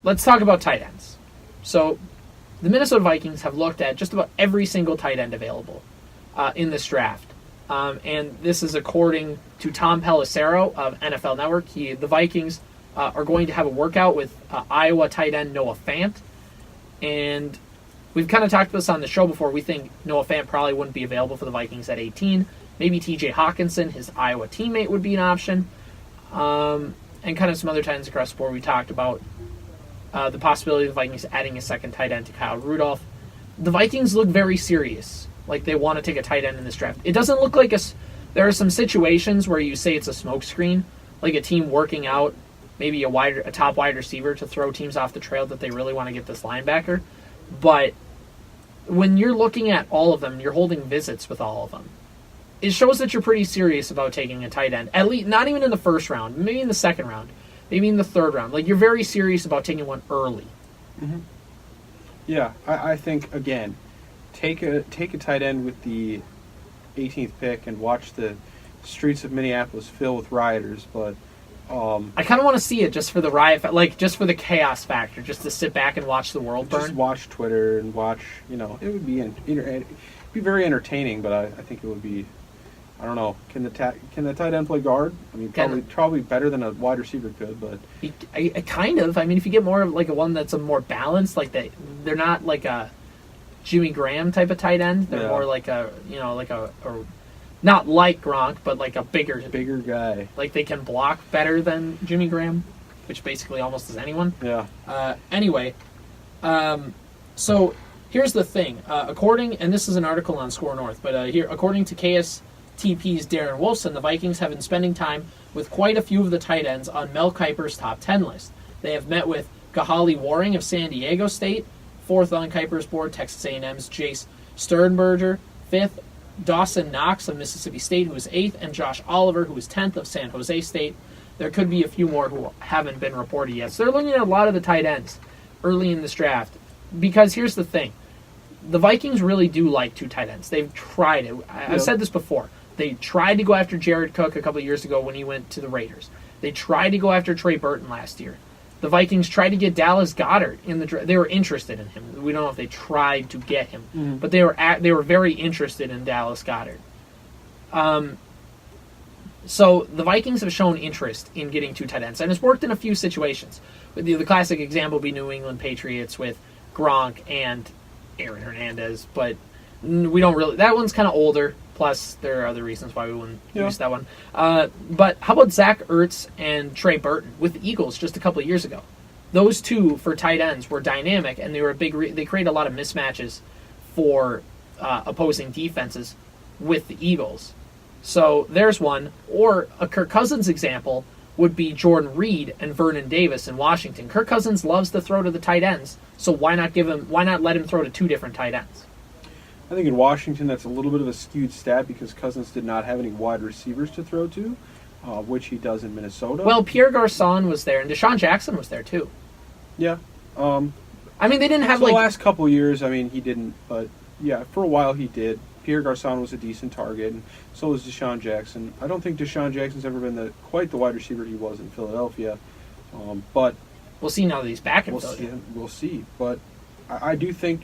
let's talk about tight ends. So the Minnesota Vikings have looked at just about every single tight end available in this draft. And this is according to Tom Pelissero of NFL Network. The Vikings are going to have a workout with Iowa tight end Noah Fant. And we've kind of talked about this on the show before. We think Noah Fant probably wouldn't be available for the Vikings at 18. Maybe TJ Hawkinson, his Iowa teammate, would be an option. And kind of some other tight ends across the board. We talked about the possibility of the Vikings adding a second tight end to Kyle Rudolph. The Vikings look very serious. Like they want to take a tight end in this draft. It doesn't look like there are some situations where you say it's a smokescreen, like a team working out maybe a top wide receiver to throw teams off the trail that they really want to get this linebacker. But when you're looking at all of them, you're holding visits with all of them. It shows that you're pretty serious about taking a tight end. At least not even in the first round, maybe in the second round, maybe in the third round. Like you're very serious about taking one early. Mm-hmm. Yeah, I think again. Take a tight end with the 18th pick and watch the streets of Minneapolis fill with rioters, but I kind of want to see it just for the riot, like just for the chaos factor, just to sit back and watch the world burn. Just watch Twitter and watch, it would be very entertaining, but I think it would be, I don't know, can the tight end play guard? I mean, probably better than a wide receiver could, but kind of. I mean, if you get more of like a one that's a more balanced, like they're not like a Jimmy Graham type of tight end. They're more like a not like Gronk, but like a bigger guy. Like they can block better than Jimmy Graham, which basically almost is anyone. Yeah. Anyway, so here's the thing. And this is an article on Score North, but here, according to KSTP's Darren Wolfson, the Vikings have been spending time with quite a few of the tight ends on Mel Kiper's top 10 list. They have met with Gahali Waring of San Diego State, 4th on Kiper's board, Texas A&M's Jace Sternberger, 5th, Dawson Knox of Mississippi State, who is 8th, and Josh Oliver, who is 10th of San Jose State. There could be a few more who haven't been reported yet. So they're looking at a lot of the tight ends early in this draft. Because here's the thing. The Vikings really do like two tight ends. They've tried it. I've said this before. They tried to go after Jared Cook a couple of years ago when he went to the Raiders. They tried to go after Trey Burton last year. The Vikings tried to get Dallas Goedert in the draft. They were interested in him. We don't know if they tried to get him, but they were very interested in Dallas Goedert. So the Vikings have shown interest in getting two tight ends, and it's worked in a few situations. The classic example would be New England Patriots with Gronk and Aaron Hernandez, but we don't really. That one's kind of older. Plus, there are other reasons why we wouldn't use that one. But how about Zach Ertz and Trey Burton with the Eagles just a couple of years ago? Those two for tight ends were dynamic, and they were they created a lot of mismatches for opposing defenses with the Eagles. So there's one. Or a Kirk Cousins example would be Jordan Reed and Vernon Davis in Washington. Kirk Cousins loves to throw to the tight ends, so why not let him throw to two different tight ends? I think in Washington that's a little bit of a skewed stat because Cousins did not have any wide receivers to throw to, which he does in Minnesota. Well, Pierre Garçon was there, and Deshaun Jackson was there too. Yeah. I mean, they didn't have the last couple of years. I mean, he didn't, but yeah, for a while he did. Pierre Garçon was a decent target, and so was Deshaun Jackson. I don't think Deshaun Jackson's ever been quite the wide receiver he was in Philadelphia, but we'll see now that he's back in Philadelphia. We'll see, but I do think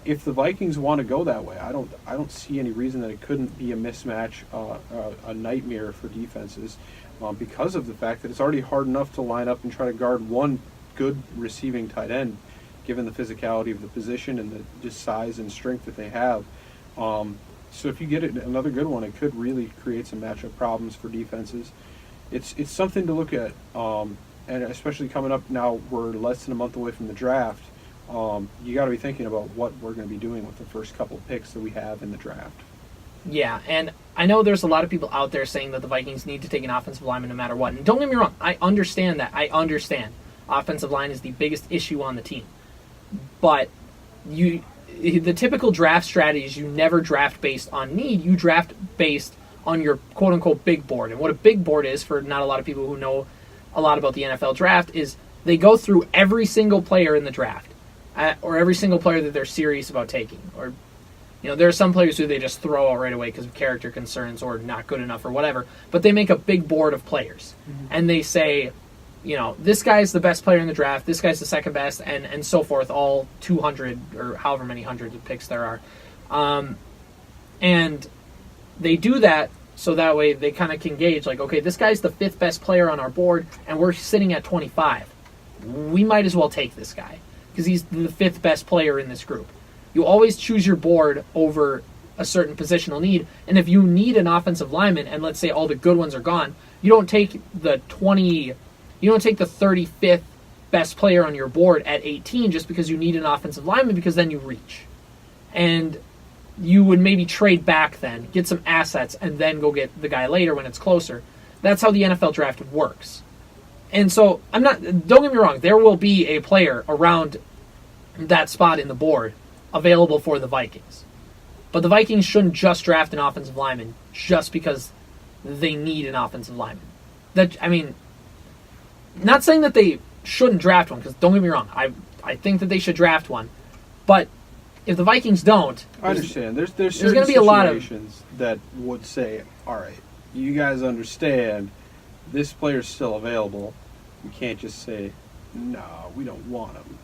if the Vikings want to go that way, I don't see any reason that it couldn't be a mismatch, a nightmare for defenses, because of the fact that it's already hard enough to line up and try to guard one good receiving tight end, given the physicality of the position and the just size and strength that they have. So if you get another good one, it could really create some matchup problems for defenses. It's something to look at, and especially coming up now, we're less than a month away from the draft. You got to be thinking about what we're going to be doing with the first couple picks that we have in the draft. Yeah, and I know there's a lot of people out there saying that the Vikings need to take an offensive lineman no matter what. And don't get me wrong, I understand that. I understand. Offensive line is the biggest issue on the team. But the typical draft strategy is you never draft based on need. You draft based on your quote-unquote big board. And what a big board is, for not a lot of people who know a lot about the NFL draft, is they go through every single player in the draft. Or every single player that they're serious about taking. Or, there are some players who they just throw out right away because of character concerns or not good enough or whatever. But they make a big board of players. Mm-hmm. And they say, this guy's the best player in the draft, this guy's the second best, and so forth, all 200 or however many hundreds of picks there are. And they do that so that way they kind of can gauge, like, okay, this guy's the fifth best player on our board, and we're sitting at 25. We might as well take this guy because he's the fifth best player in this group. You always choose your board over a certain positional need, and if you need an offensive lineman, and let's say all the good ones are gone, you don't take the 35th best player on your board at 18 just because you need an offensive lineman, because then you reach. And you would maybe trade back then, get some assets, and then go get the guy later when it's closer. That's how the NFL draft works. And so, don't get me wrong, there will be a player around that spot in the board available for the Vikings. But the Vikings shouldn't just draft an offensive lineman just because they need an offensive lineman. Not saying that they shouldn't draft one, because don't get me wrong, I think that they should draft one. But if the Vikings don't, I understand. There's going to be a lot of situations that would say, all right, you guys understand this player's still available. We can't just say, no, we don't want him.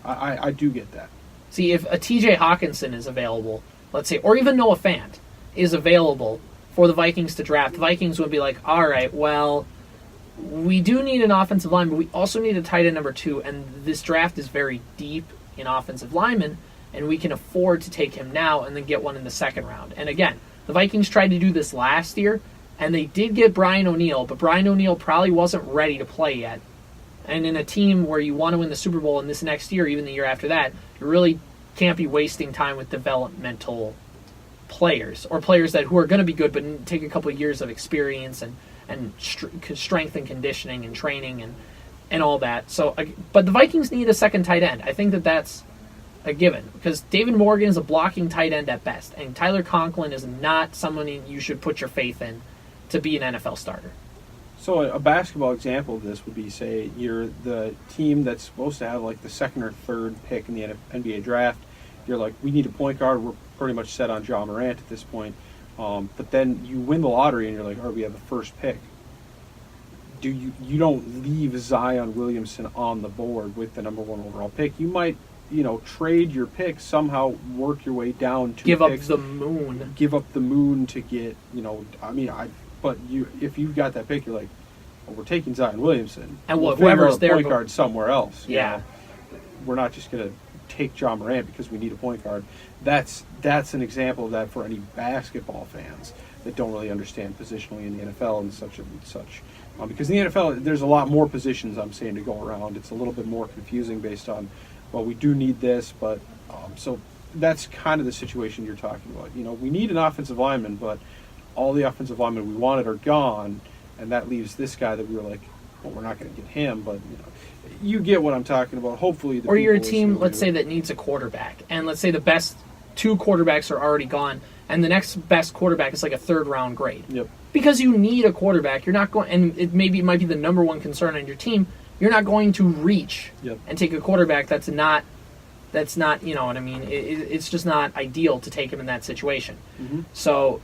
I do get that. See, if a TJ Hawkinson is available, let's say, or even Noah Fant is available for the Vikings to draft, the Vikings would be like, all right, well, we do need an offensive line, but we also need a tight end number 2, and this draft is very deep in offensive linemen, and we can afford to take him now and then get one in the second round. And again, the Vikings tried to do this last year, and they did get Brian O'Neill, but Brian O'Neill probably wasn't ready to play yet. And in a team where you want to win the Super Bowl in this next year, even the year after that, you really can't be wasting time with developmental players, or players who are going to be good but take a couple of years of experience and strength and conditioning and training and all that. So, but the Vikings need a second tight end. I think that's a given, because David Morgan is a blocking tight end at best, and Tyler Conklin is not someone you should put your faith in to be an NFL starter. So a basketball example of this would be, say, you're the team that's supposed to have like the second or third pick in the NBA draft. You're like, we need a point guard. We're pretty much set on Ja Morant at this point. But then you win the lottery and you're like, all right, we have the first pick. You don't leave Zion Williamson on the board with the number 1 overall pick. You might, trade your pick, somehow work your way down to give picks, up the moon. Give up the moon to get, but if you've got that pick, you're like, well, we're taking Zion Williamson. And we'll whoever's there, there, point guard somewhere else. Yeah, we're not just going to take Ja Morant because we need a point guard. That's an example of that for any basketball fans that don't really understand positionally in the NFL and such. Because in the NFL, there's a lot more positions, I'm saying, to go around. It's a little bit more confusing based on, well, we do need this, but so that's kind of the situation you're talking about. We need an offensive lineman, but all the offensive linemen we wanted are gone, and that leaves this guy that we were like, well, we're not going to get him, but you get what I'm talking about. Hopefully, or you're a team, let's say, that needs a quarterback, and let's say the best 2 quarterbacks are already gone, and the next best quarterback is like a 3rd round grade. Yep. Because you need a quarterback, you're not going, and it might be the number 1 concern on your team. You're not going to reach and take a quarterback that's not, you know what I mean? It's just not ideal to take him in that situation. Mm-hmm. So,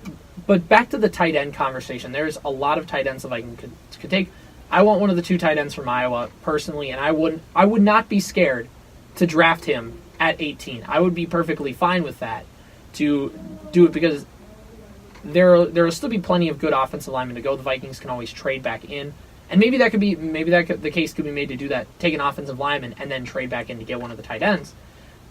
but back to the tight end conversation, there's a lot of tight ends that I could take. I want one of the 2 tight ends from Iowa personally, and I would not be scared to draft him at 18. I would be perfectly fine with that to do it, because there will still be plenty of good offensive linemen to go. The Vikings can always trade back in, and the case could be made to do that. Take an offensive lineman and then trade back in to get one of the tight ends.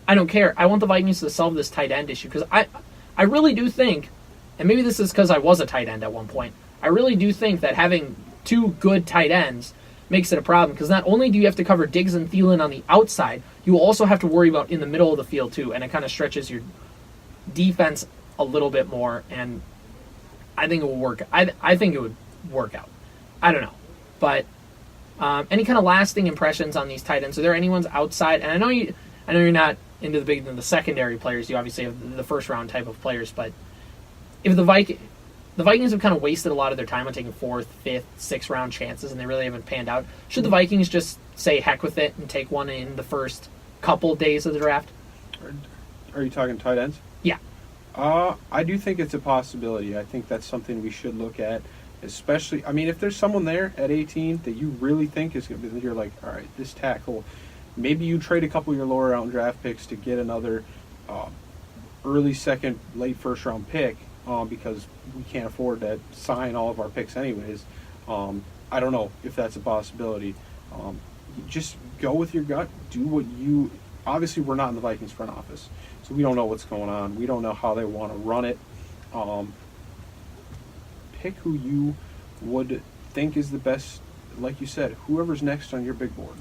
I don't care. I want the Vikings to solve this tight end issue, because I really do think, and maybe this is because I was a tight end at one point, I really do think that having 2 good tight ends makes it a problem, because not only do you have to cover Diggs and Thielen on the outside, you also have to worry about in the middle of the field too, and it kind of stretches your defense a little bit more, and I think it will work. I think it would work out. I don't know, but any kind of lasting impressions on these tight ends? Are there any ones outside? And I know you're not into the secondary players. You obviously have the 1st round type of players, but if the Vikings have kind of wasted a lot of their time on taking 4th, 5th, 6th round chances, and they really haven't panned out, should the Vikings just say heck with it and take one in the first couple days of the draft? Are you talking tight ends? Yeah. I do think it's a possibility. I think that's something we should look at. Especially, I mean, if there's someone there at 18 that you really think is going to be, you're like, all right, this tackle, maybe you trade a couple of your lower round draft picks to get another early second, late first round pick because we can't afford to sign all of our picks anyways. I don't know if that's a possibility. Just go with your gut. Do what you. Obviously, we're not in the Vikings front office, so we don't know what's going on. We don't know how they want to run it. Pick who you would think is the best. Like you said, whoever's next on your big board.